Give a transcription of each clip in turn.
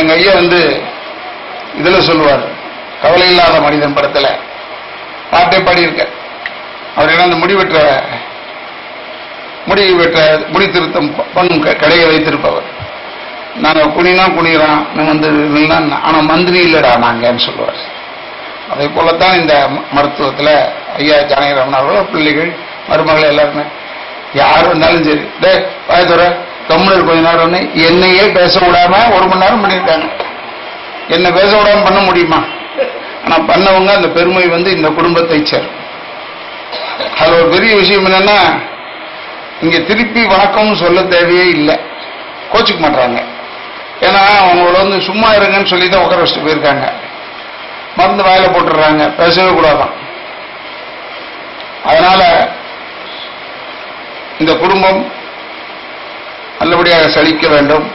எங்க ஐயா இதுல சொல்லுவார், கவலை இல்லாத மனிதன் படத்துல பாட்டே பாடியிருக்க. அவர் என்ன அந்த முடி திருத்தம் பண்ணும் கடையை வைத்திருப்பவர். நாங்க குனினா குனிறோம், ஆனா மந்திரி இல்லடா நாங்கன்னு சொல்லுவார். அதே போலத்தான் இந்த மருத்துவத்தில் ஐயா ஜானகிராமன் அவர்களோ பிள்ளைகள் மருமகள் எல்லாருமே யார் வந்தாலும் சரி, டே பாயத்தோட கம்முனர் கொஞ்ச நேரம் என்னையே பேச விடாம 1 மணி நேரம் பண்ணியிருக்காங்க. என்ன பேச விடாம பண்ண முடியுமா? ஆனா பண்ணவங்க அந்த பெருமை இந்த குடும்பத்தை சேரும். அது ஒரு பெரிய விஷயம் என்னன்னா, இங்க திருப்பி வணக்கம் சொல்ல தேவையே இல்லை, கோச்சுக்க மாட்டாங்க. ஏன்னா அவங்களோட சும்மா இருங்கன்னு சொல்லி தான் உட்கார வச்சுட்டு போயிருக்காங்க. மருந்து வாயில போட்டுடுறாங்க, பேசவே கூடாதான். அதனால இந்த குடும்பம் நல்லபடியாக செழிக்க வேண்டும்.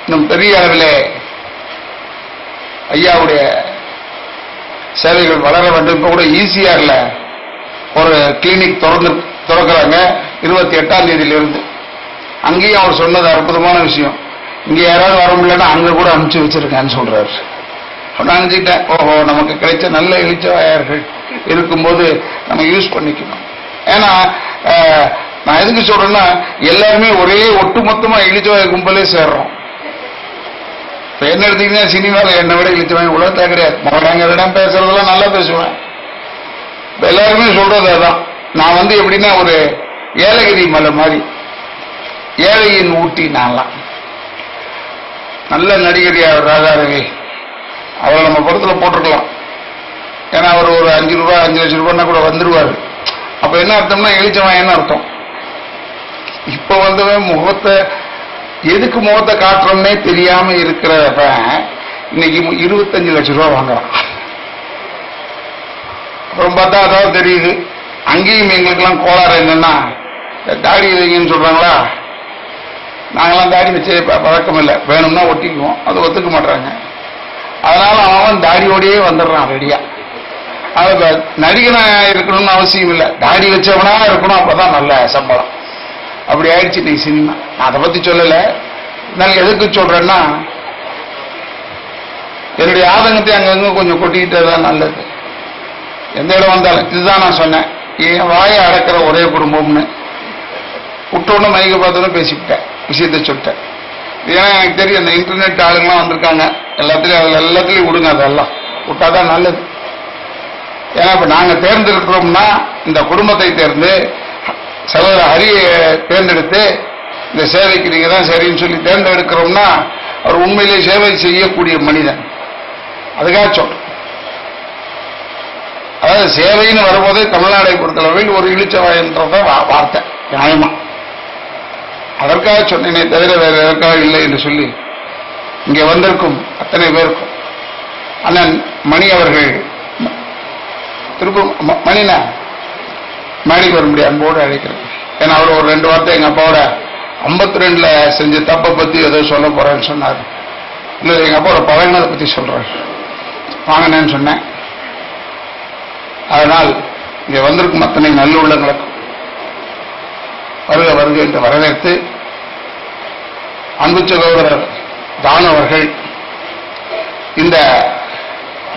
இன்னும் பெரிய அளவிலே ஐயாவுடைய சேவைகள் வளர வேண்டும். இப்ப கூட ஈசிஆர்ல ஒரு கிளினிக் திறக்கிறாங்க 28ஆம் தேதியிலிருந்து. அங்கேயும் அவர் சொன்னது அற்புதமான விஷயம். இங்க யாராவது வர முடியலன்னா அங்க கூட அனுப்பிச்சு வச்சிருக்கேன்னு சொல்றாரு. நான் நினைச்சுட்டேன், ஓஹோ நமக்கு கிடைச்ச நல்ல இளிச்சவாயர்கள் இருக்கும்போது நம்ம யூஸ் பண்ணிக்கணும். ஏன்னா நான் எதுக்கு சொல்றேன்னா, எல்லாருமே ஒரே ஒட்டுமொத்தமா இளிச்சவாய கும்பலே சேர்றோம். இப்ப என்ன எடுத்தீங்கன்னா, சினிமாவில் என்னை விட இளிச்சவாய உலகத்தா கிடையாது. மகனாங்க பேசுறதெல்லாம் நல்லா பேசுவேன். இப்ப எல்லாருமே சொல்றது அதான். நான் எப்படின்னா ஒரு ஏலகிரி மலை மாதிரி, ஏழையின் ஊட்டி. நான்லாம் நல்ல நடிகர் ராதாரவி, அவரை நம்ம படத்துல போட்டிருக்கலாம். ஏன்னா அவர் ஒரு 5 ரூபாய் 5 லட்சம் ரூபாய்னா கூட வந்துருவாரு. அப்ப என்ன அர்த்தம்னா எழுச்சவன் என்ன அர்த்தம்? இப்ப முகத்தை எதுக்கு முகத்தை காட்டுறோம்னே தெரியாம இருக்கிறப்ப இன்னைக்கு 25 லட்சம் ரூபாய் வாங்குறான். அப்புறம் பார்த்தா அதாவது தெரியுது. அங்கேயும் எங்களுக்கெல்லாம் கோளாறு என்னன்னா, தாடி வைங்கன்னு சொல்றாங்களா, நாங்கெல்லாம் தாடி வச்சு பழக்கம் இல்லை, வேணும்னா ஒட்டிக்குவோம், அது ஒத்துக்க மாட்டாங்க. அதனால அவன் தாடியோடையே வந்துடுறான் ரெடியா. அது நடிகனா இருக்கணும்னு அவசியம் இல்லை, தாடி வச்சவனா இருக்கணும், அப்பதான் நல்ல சம்பளம். அப்படி ஆயிடுச்சு நீ சினிமா. நான் அதை பத்தி சொல்லல. நான் எதுக்கு சொல்றேன்னா, என்னுடைய ஆதங்கத்தை அங்கங்க கொஞ்சம் கொட்டிக்கிட்டே தான் நல்லது. எந்த இடம் வந்தாலும் இதுதான் நான் சொன்னேன், என் வாயை அடக்கிற ஒரே குடும்பம்னு. விட்டோன்னு மைக்க பார்த்தோன்னு பேசிவிட்டேன், விஷயத்தை சொல்லிட்டேன். ஏன்னா எனக்கு தெரியும், இந்த இன்டர்நெட் ஆளுங்கெல்லாம் வந்திருக்காங்க, எல்லாத்துலயும் விடுங்க, அதெல்லாம் விட்டாதான் நல்லது. ஏன்னா இப்ப நாங்க தேர்ந்தெடுக்கிறோம்னா, இந்த குடும்பத்தை தேர்ந்து சகோதர ஹரியை தேர்ந்தெடுத்து இந்த சேவைக்கு நீங்க தான் சரின்னு சொல்லி தேர்ந்தெடுக்கிறோம்னா, அவர் உண்மையிலே சேவை செய்யக்கூடிய மனிதன். அதுக்காக சொல்றேன். அதாவது சேவைன்னு வரும்போதே தமிழ்நாடை பொறுத்தளவில் ஒரு இளிச்சவாயன்றத வார்த்தை நியாயமா. அதற்காக சொன்னேனே தவிர வேற எதற்காக இல்லை என்று சொல்லி இங்கே வந்திருக்கும் அத்தனை பேருக்கும் அண்ணன் மணி அவர்கள் திரும்ப மணினா மேடைக்கு வரும்படி அன்போடு அழைக்கிறேன். ஏன்னா அவர் ஒரு 2 வார்த்தை எங்க அப்பாவோட 52ல செஞ்ச தப்பை பத்தி ஏதோ சொல்ல போறேன்னு சொன்னார். இல்ல எங்க அப்பாவோட பழகினதை பத்தி சொல்றாரு, வாங்கினேன்னு சொன்னேன். அதனால் இங்க வந்திருக்கும் அத்தனை நல்லுள்ளங்களுக்கும் வருக வருக என்று வரவேற்று, அன்பு சகோதரர் தான் அவர்கள் இந்த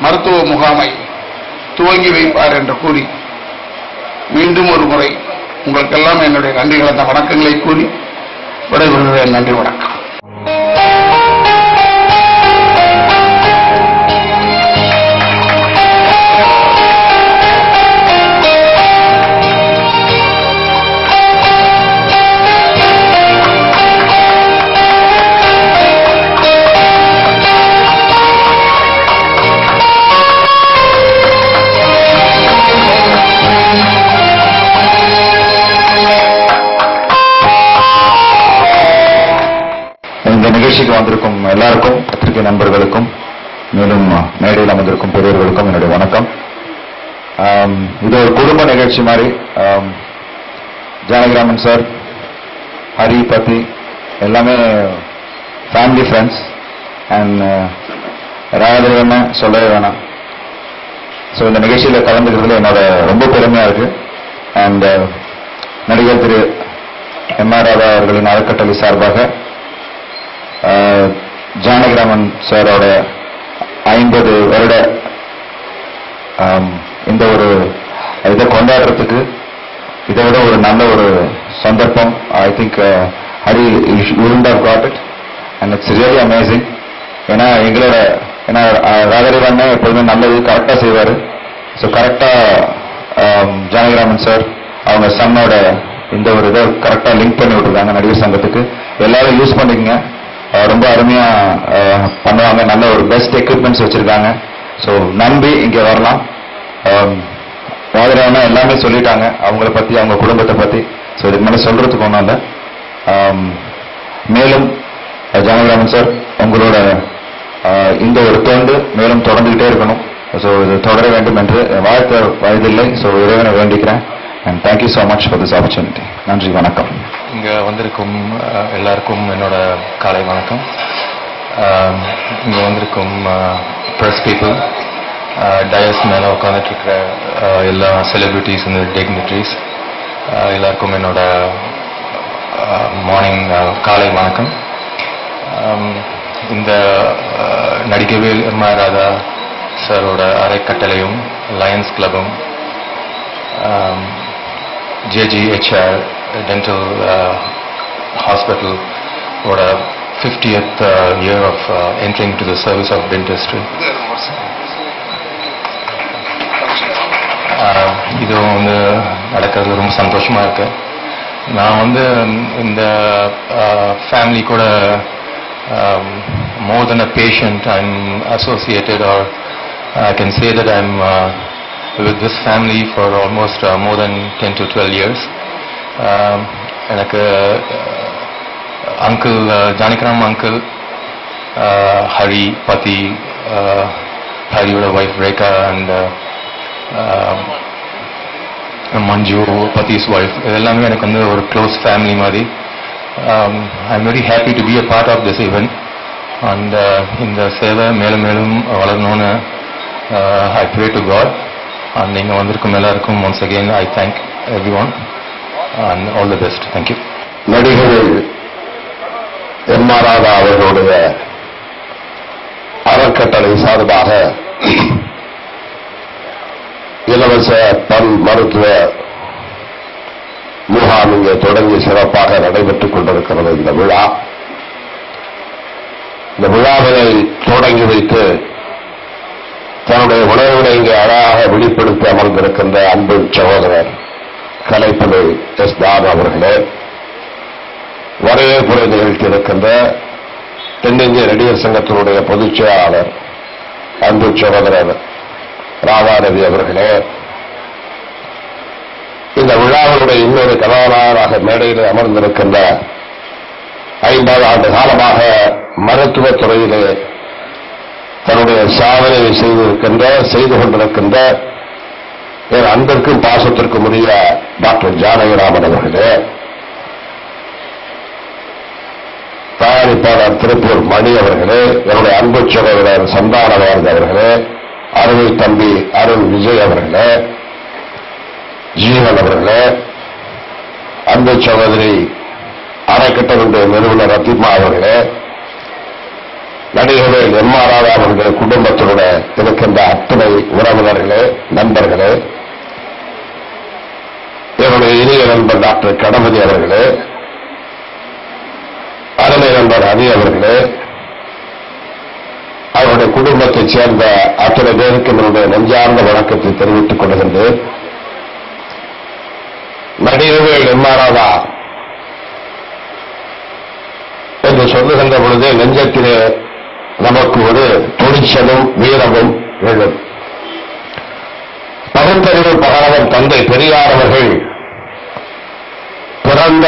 மருத்துவ முகாமை துவங்கி வைப்பார் என்று கூறி, மீண்டும் ஒரு முறை உங்களுக்கெல்லாம் என்னுடைய நன்றி கலந்த வணக்கங்களை கூறி விடைபெறுகிறேன். நன்றி, வணக்கம். நிகழ்ச்சிக்கு வந்திருக்கும் எல்லாருக்கும், பத்திரிகை நண்பர்களுக்கும், மேலும் மேடையில் அமர்ந்திருக்கும் பெரியவர்களுக்கும் என்னுடைய வணக்கம். இது ஒரு குடும்ப நிகழ்ச்சி மாதிரி. ஜானகிராமன் சார், ஹரி, பத்தி எல்லாமே ஃபேமிலி ஃப்ரெண்ட்ஸ். அண்ட் ராஜதேவன சொல்லவே வேணாம். ஸோ இந்த நிகழ்ச்சியில் கலந்துக்கிறதுல என்னோட ரொம்ப பெருமையா இருக்கு. அண்ட் நடிகர் திரு எம்.ஆர். ராதா அவர்களின் அறக்கட்டளை சார்பாக ஜானகிராமன் சாரோட 50 வருட இந்த ஒரு இதை கொண்டாடுறதுக்கு இதை விட ஒரு நல்ல ஒரு சந்தர்ப்பம். I think Hari wouldn't have got it and it's really amazing. ஏன்னா ராகரிவண்ண எப்போதுமே நல்லது கரெக்டாக செய்வார். ஸோ கரெக்டாக ஜானகிராமன் சார் அவங்க சன்னோட இந்த ஒரு இதை கரெக்டாக லிங்க் பண்ணி விட்டுருக்காங்க நடிகர் சங்கத்துக்கு. எல்லாரும் யூஸ் பண்ணிக்கங்க. ரொம்ப அருமையாக பண்ணுவாங்க. நல்ல ஒரு பெஸ்ட் எக்யூப்மெண்ட்ஸ் வச்சுருக்காங்க. ஸோ நம்பி இங்கே வரலாம். ராகரிவண்ணா எல்லாமே சொல்லிட்டாங்க அவங்கள பற்றி, அவங்க குடும்பத்தை பற்றி. ஸோ இதுக்கு மேலே சொல்கிறதுக்கு ஒன்றும் இல்லை. மேலும் ஜானகிராமன் சார் உங்களோட இந்த ஒரு தொண்டு மேலும் தொடர்ந்துகிட்டே இருக்கணும். ஸோ இது தொடர வேண்டும் என்று வாழ்த்த வயதில்லை. ஸோ இறைவனை வேண்டிக்கிறேன். And thank you so much for this opportunity. நன்றி, வணக்கம். இங்கே வந்திருக்கும் எல்லாருக்கும் என்னோட காலை வணக்கம். இங்கே வந்திருக்கும் ப்ரெஸ் பீப்புள், டயஸ் மேலே உட்காந்துட்டு இருக்கிற எல்லா செலிபிரிட்டிஸ் இந்த டிக்னிட்ரிஸ் எல்லாருக்கும் என்னோட மார்னிங் காலை வணக்கம். இந்த நடிகவேல் ராதா சாரோட அரைக்கட்டளையும் லயன்ஸ் கிளப்பும் JGHR டென்டல் ஹாஸ்பிட்டல் ஓட 50th year of entering to the service of dentistry. இது வந்து நடக்கிறது ரொம்ப சந்தோஷமாக இருக்கு. நான் வந்து இந்த ஃபேமிலி கூட more than a patient, I'm associated, or I can say that I'm with this family for almost more than 10 to 12 years. எனக்கு அங்கிள் ஜானகிராம் அங்கிள், ஹரி பதி, ஹரியோட wife Rekha and Manju Pathi's wife, இதெல்லாமே எனக்கு வந்து ஒரு க்ளோஸ் ஃபேமிலி மாதிரி. I'm very happy to be a part of this event and இந்த சேவை மேலும் மேலும் வளரணும்னு I pray to God. and நீங்க வந்திருக்கும் எல்லாருக்கும் once again I thank everyone and all the best. Thank you. நடிகர் ராதா அவர்களுடைய அறக்கட்டளை சார்பாக இலவச பல் மருத்துவ முகாம் இங்கே தொடங்கி சிறப்பாக நடைபெற்றுக் கொண்டிருக்கிறது. இந்த விழாவினை தொடங்கி வைத்து தன்னுடைய உணர்வுகளை இங்கே அழகாக வெளிப்படுத்தி அமர்ந்திருக்கின்ற அன்பு சகோதரர் கலைப்புலி எஸ் தாஸ் அவர்களே, வரவேற்புரை நிகழ்த்தி இருக்கின்ற தென்னிந்திய நடிகர் சங்கத்தினுடைய பொதுச் செயலாளர் அன்பு சகோதரர் ராதாரவி அவர்களே, இந்த விழாவினுடைய இன்னொரு கதாநாயகராக மேடையில் அமர்ந்திருக்கின்ற 50 ஆண்டு காலமாக மருத்துவத் துறையிலே தன்னுடைய சாதனையை செய்து கொண்டிருக்கின்ற என் அன்பிற்கும் பாசத்திற்கும் உரிய டாக்டர் ஜானகிராமன் அவர்களே, தயாரிப்பாளர் திருப்பூர் மணி அவர்களே, என்னுடைய அன்பு சகோதரர் சந்தானவாரதி அவர்களே, அருமை தம்பி அருண் விஜய் அவர்களே, ஜீவன் அவர்களே, அன்பு சகோதரி அறக்கட்டளுடைய நிறுவனர் ரத்திமா அவர்களே, நடிகர்கள் ராதா அவர்கள் குடும்பத்தினுடைய இருக்கின்ற அத்தனை உறவினர்களே, நண்பர்களே, என்னுடைய இனிய நண்பர் டாக்டர் கணபதி அவர்களே, அருமை நண்பர் ஹரி அவர்களே, அவருடைய குடும்பத்தைச் சேர்ந்த அத்தனை பேருக்கு என்னுடைய நெஞ்சார்ந்த வணக்கத்தை தெரிவித்துக் கொள்கின்றேன். நடிகர்கள் ராதா என்று சொல்லுகின்ற பொழுது நெஞ்சத்திலே நமக்கு ஒரு துணிச்சலும் வீரமும் எழும். பகுத்தறிவு பகலவன் தந்தை பெரியார் அவர்கள் பிறந்த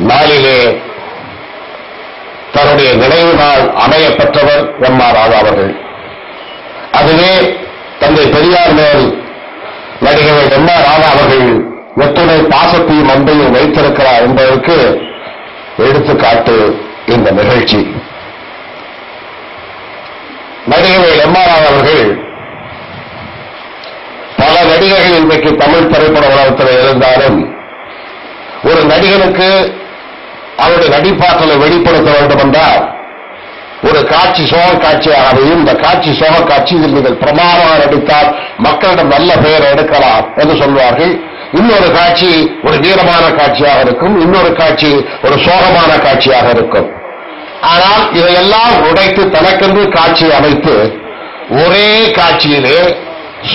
நாளிலே தன்னுடைய நினைவு நாள் அமையப்பெற்றவர் ராதா அவர்கள். அதுவே தந்தை பெரியார் மேல் நடிகர் ராதா அவர்கள் எத்துணை பாசத்தையும் அன்பையும் வைத்திருக்கிறார் என்பதற்கு எடுத்துக்காட்டு இந்த நிகழ்ச்சி. நடிகர் ராதா அவர்கள் பல நடிகர்கள் இன்றைக்கு தமிழ் திரைப்பட உலகத்தில் இருந்தாலும் ஒரு நடிகனுக்கு அவருடைய நடிப்பாற்றலை வெளிப்படுத்த வேண்டும் என்றால் ஒரு காட்சி சோக காட்சியாகவும் இந்த காட்சி சோக காட்சி இதில் நீங்கள் பிரமாதமாக நடித்தால் மக்களிடம் நல்ல பெயரை எடுக்கலாம் என்று சொல்வார்கள். இன்னொரு காட்சி ஒரு வீரமான காட்சியாக இருக்கும், இன்னொரு காட்சி ஒரு சோகமான காட்சியாக இருக்கும். ஆனால் இதையெல்லாம் உடைத்து தனக்கென்று காட்சி அமைத்து ஒரே காட்சியிலே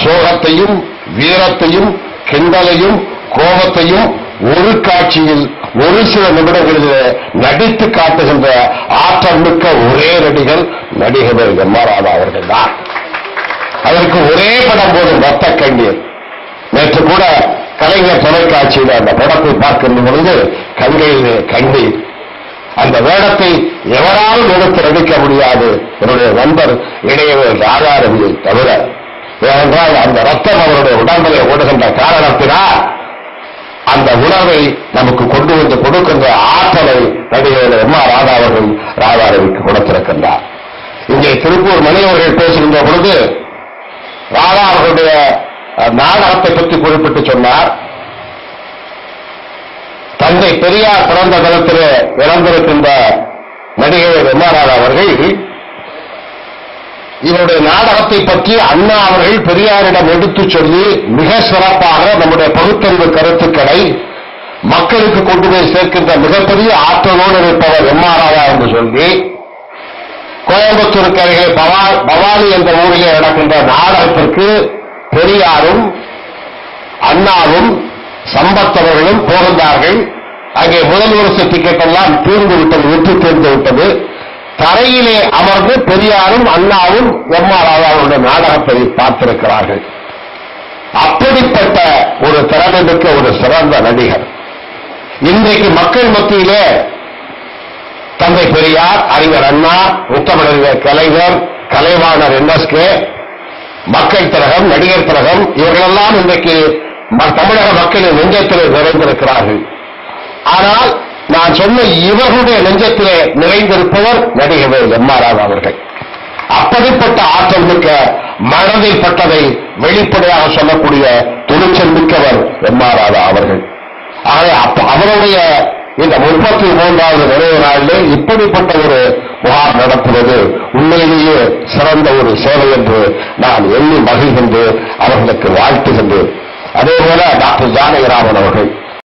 சோகத்தையும் வீரத்தையும் கிண்டலையும் கோபத்தையும் ஒரு காட்சியில் ஒரு சில நிமிடங்களிலே நடித்து காட்டுகின்ற ஆற்றல் மிக்க ஒரே நடிகர் எம் ஆர் ராதா அவர்கள் தான். அதற்கு ஒரே படம் போதும் ரத்த கண்ணீர். நேற்று கூட கலைஞர் தொலைக்காட்சியில் அந்த படத்தை பார்க்கின்ற பொழுது கண்களிலே கண்ணீர். அந்த வேடத்தை எவராலும் எடுத்து நடிக்க முடியாது என்னுடைய நண்பர் இடையவே ராதாரவியை தவிர. ஏனென்றால் அந்த ரத்தம் அவருடைய உடம்பிலே ஓடுகின்ற காரணத்தினால் அந்த உணர்வை நமக்கு கொண்டு வந்து கொடுக்கின்ற ஆற்றலை நடிகர் எம் ஆர் ராதா அவர்கள் ராதாரவிக்கு கொடுத்திருக்கின்றார். இங்கே திருப்பூர் மணி அவர்கள் பேசுகின்ற பொழுது ராதா அவர்களுடைய நாடகத்தை பற்றி குறிப்பிட்டு சொன்னார். தந்தை பெரியார் பிறந்த தினத்திலே இறந்திருக்கின்ற நடிகர் எம் ஆர் ராதா அவர்கள் இவருடைய நாடகத்தை பற்றி அண்ணா அவர்கள் பெரியாரிடம் எடுத்துச் சொல்லி மிக சிறப்பாக நம்முடைய பகுத்தறிவு கருத்துக்களை மக்களுக்கு கொண்டு போய் சேர்க்கின்ற மிகப்பெரிய ஆற்றலோடு இருப்பவர் எம் ஆர் ராதா என்று சொல்லி கோயம்புத்தூருக்கு அருகே பவானி என்ற ஊரிலே நடக்கின்ற நாடகத்திற்கு பெரியாரும் அண்ணாவும் சம்பத்தவர்களும் போகின்றார்கள். அங்கே முதல் வருஷ டிக்கெட் எல்லாம் தீர்ந்து விட்டது, வெற்றி தீர்ந்து விட்டது. தரையிலே அமர்ந்து பெரியாரும் அண்ணாவும் எம் ஆர் ராதாவுடைய நாடகத்தை பார்த்திருக்கிறார்கள். அப்படிப்பட்ட ஒரு திறமைமிக்க ஒரு சிறந்த நடிகர் இன்றைக்கு மக்கள் மத்தியிலே தந்தை பெரியார், அறிஞர் அண்ணா, முத்தமிழர் கலைஞர், கலைவாணர் NSK, மக்கள் திலகம், நடிகர் திலகம் இவர்களெல்லாம் இன்றைக்கு தமிழக மக்களின் நெஞ்சத்திலே நிறைந்திருக்கிறார்கள். ஆனால் நான் சொன்ன இவர்களுடைய நெஞ்சத்திலே நிறைந்திருப்பவர் நடிகர் எம் ஆர் ராதா அவர்கள். அப்படிப்பட்ட ஆற்றல் மிக்க மனதில் பட்டதை வெளிப்படையாக சொல்லக்கூடிய துணிச்சல் மிக்கவர் எம் ஆர் ராதா அவர்கள். அவருடைய இந்த 33வது நிறைவு நாளிலே இப்படிப்பட்ட ஒரு முகாம் நடத்துவது உண்மையிலேயே சிறந்த ஒரு சேவை என்று நான் எண்ணி மகிழ்கின்று அவர்களுக்கு வாழ்த்துகின்றேன். அதேபோல டாக்டர் ஜானகிராமன் அவர்கள்